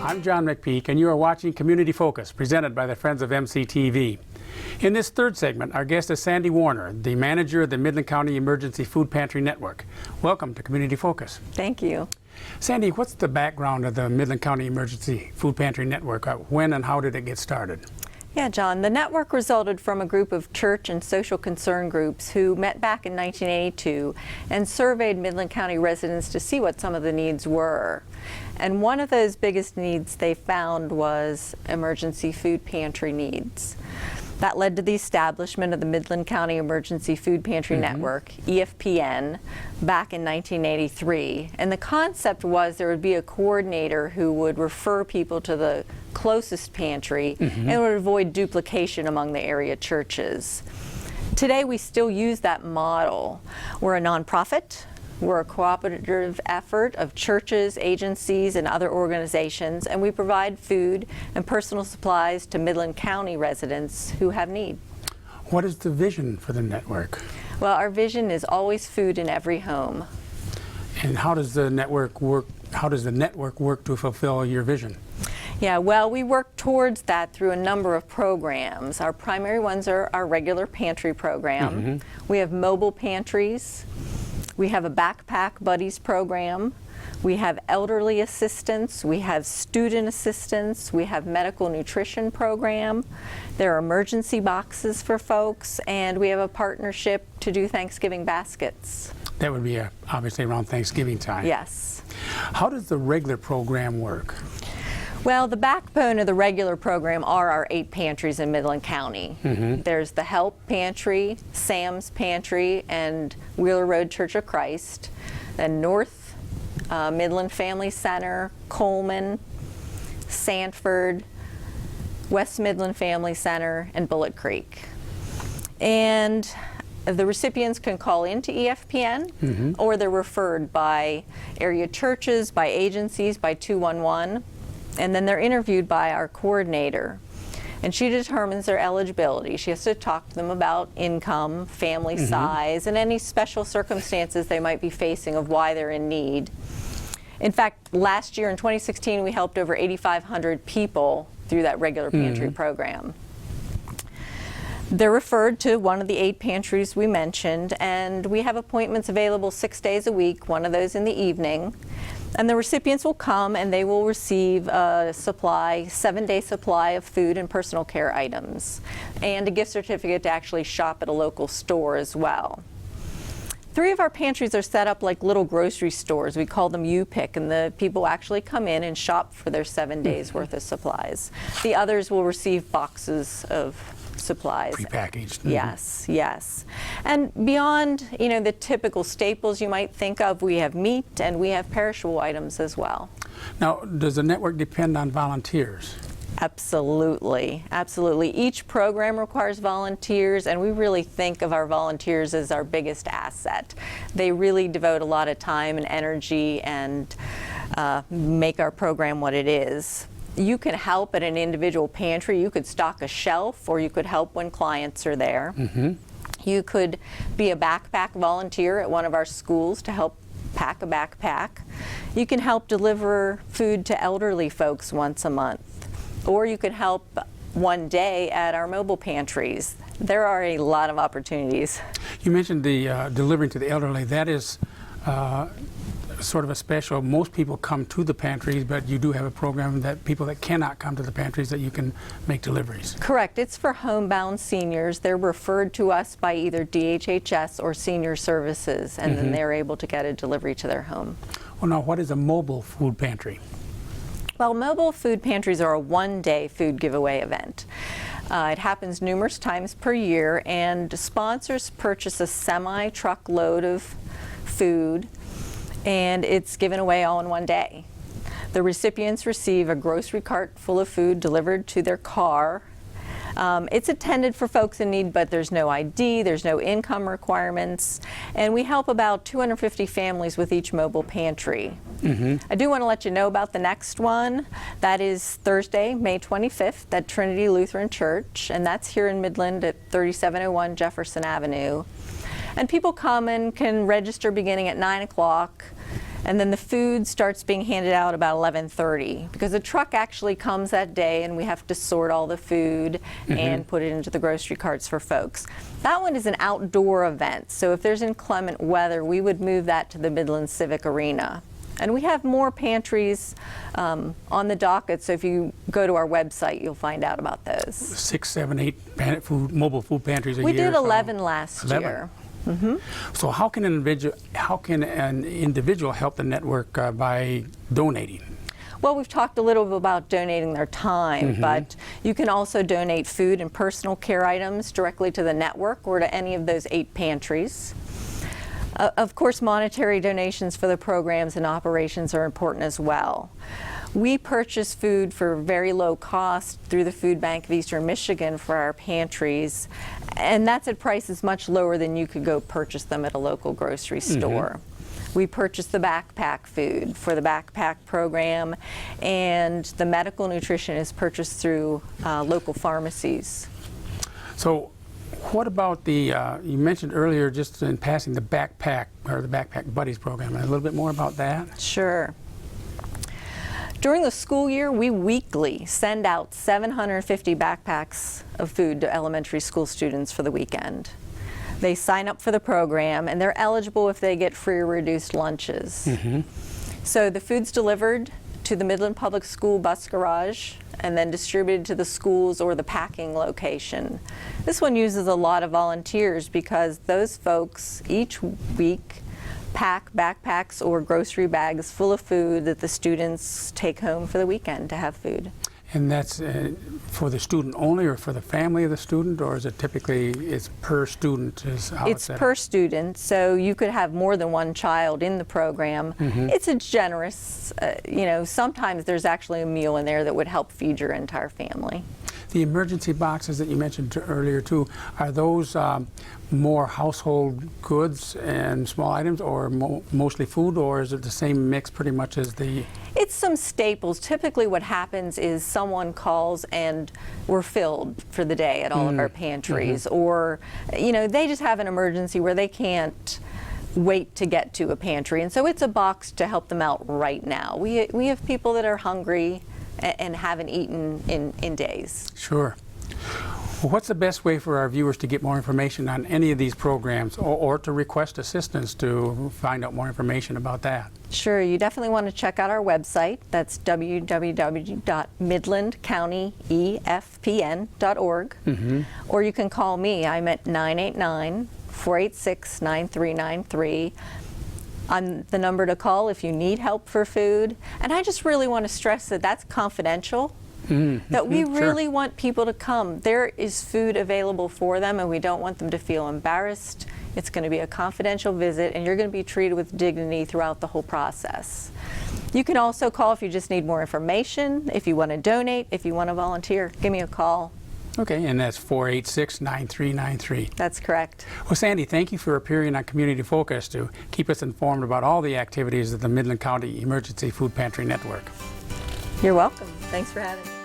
I'm John McPeak, and you are watching Community Focus, presented by the Friends of MCTV. In this third segment, our guest is Sandy Warner, the manager of the Midland County Emergency Food Pantry Network. Welcome to Community Focus. Thank you. Sandy, what's the background of the Midland County Emergency Food Pantry Network? When and how did it get started? Yeah, John, the network resulted from a group of church and social concern groups who met back in 1982 and surveyed Midland County residents to see what some of the needs were. And one of those biggest needs they found was emergency food pantry needs. That led to the establishment of the Midland County Emergency Food Pantry Network, EFPN, back in 1983. And the concept was there would be a coordinator who would refer people to the closest pantry and would avoid duplication among the area churches. Today we still use that model. We're a nonprofit. We're a cooperative effort of churches, agencies, and other organizations, and we provide food and personal supplies to Midland County residents who have need. What is the vision for the network? Well, our vision is always food in every home. And how does the network work? How does the network work to fulfill your vision? Yeah, well, we work towards that through a number of programs. Our primary ones are our regular pantry program. We have mobile pantries. We have a Backpack Buddies program. We have elderly assistance. We have student assistance. We have medical nutrition program. There are emergency boxes for folks, and we have a partnership to do Thanksgiving baskets. That would be obviously around Thanksgiving time. Yes. How does the regular program work? Well, the backbone of the regular program are our 8 pantries in Midland County. There's the Help Pantry, Sam's Pantry, and Wheeler Road Church of Christ, then North Midland Family Center, Coleman, Sanford, West Midland Family Center, and Bullet Creek. And the recipients can call into EFPN, or they're referred by area churches, by agencies, by 211. And then they're interviewed by our coordinator, and she determines their eligibility. She has to talk to them about income, family size, and any special circumstances they might be facing of why they're in need. In fact, last year in 2016, we helped over 8,500 people through that regular pantry program. They're referred to one of the 8 pantries we mentioned, and we have appointments available 6 days a week, one of those in the evening. And the recipients will come and they will receive a supply, 7-day supply of food and personal care items, and a gift certificate to actually shop at a local store as well. 3 of our pantries are set up like little grocery stores. We call them U-Pick, and the people actually come in and shop for their 7 days worth of supplies. The others will receive boxes of supplies. Prepackaged. Yes, yes. And beyond, the typical staples you might think of, we have meat and we have perishable items as well. Now, does the network depend on volunteers? Absolutely, absolutely. Each program requires volunteers, and we really think of our volunteers as our biggest asset. They really devote a lot of time and energy and make our program what it is. You can help at an individual pantry. You could stock a shelf, or you could help when clients are there. You could be a backpack volunteer at one of our schools to help pack a backpack. You can help deliver food to elderly folks once a month, or you could help one day at our mobile pantries. There are a lot of opportunities. You mentioned the delivering to the elderly. That is sort of a special. Most people come to the pantries, but you do have a program that people that cannot come to the pantries, that you can make deliveries. Correct. It's for homebound seniors. They're referred to us by either DHHS or Senior Services, and then they're able to get a delivery to their home. Well, now, what is a mobile food pantry? Well, mobile food pantries are a one-day food giveaway event. It happens numerous times per year, and sponsors purchase a semi-truck load of food, and it's given away all in one day. The recipients receive a grocery cart full of food delivered to their car. It's intended for folks in need, but there's no ID, there's no income requirements, and we help about 250 families with each mobile pantry. I do want to let you know about the next one. That is Thursday, May 25th at Trinity Lutheran Church, and that's here in Midland at 3701 Jefferson Avenue. And people come and can register beginning at 9 o'clock. And then the food starts being handed out about 11:30 because the truck actually comes that day and we have to sort all the food and put it into the grocery carts for folks. That one is an outdoor event, so if there's inclement weather, we would move that to the Midland Civic Arena. And we have more pantries on the docket, so if you go to our website, you'll find out about those. 6, 7, 8 mobile food pantries a year? We did 11 last year. So how can an individual help the network by donating? Well, we've talked a little bit about donating their time, but you can also donate food and personal care items directly to the network or to any of those 8 pantries. Of course, monetary donations for the programs and operations are important as well. We purchase food for very low cost through the Food Bank of Eastern Michigan for our pantries, and that's at prices much lower than you could go purchase them at a local grocery store. We purchase the backpack food for the backpack program, and the medical nutrition is purchased through local pharmacies. So what about the, you mentioned earlier just in passing the backpack or the Backpack Buddies program, a little bit more about that? Sure. During the school year, we weekly send out 750 backpacks of food to elementary school students for the weekend. They sign up for the program and they're eligible if they get free or reduced lunches. So the food's delivered to the Midland Public School bus garage and then distributed to the schools or the packing location. This one uses a lot of volunteers because those folks each week pack backpacks or grocery bags full of food that the students take home for the weekend to have food. And that's for the student only or for the family of the student, or is it typically it's per student? It's per student, so you could have more than one child in the program. It's a generous, you know, sometimes there's actually a meal in there that would help feed your entire family. The emergency boxes that you mentioned earlier too, are those more household goods and small items, or mostly food, or is it the same mix pretty much as the... It's some staples. Typically what happens is someone calls and we're filled for the day at all of our pantries, or you know, they just have an emergency where they can't wait to get to a pantry, and so it's a box to help them out right now. We have people that are hungry and haven't eaten in days. Sure. Well, what's the best way for our viewers to get more information on any of these programs, or to request assistance to find out more information about that? Sure, you definitely want to check out our website. That's www.midlandcountyefpn.org. Or you can call me. I'm at 989-486-9393. I'm the number to call if you need help for food. And I just really want to stress that that's confidential, that we really want people to come. There is food available for them, and we don't want them to feel embarrassed. It's going to be a confidential visit, and you're going to be treated with dignity throughout the whole process. You can also call if you just need more information, if you want to donate, if you want to volunteer. Give me a call. Okay, and that's 486-9393. That's correct. Well, Sandy, thank you for appearing on Community Focus to keep us informed about all the activities of the Midland County Emergency Food Pantry Network. You're welcome. Thanks for having me.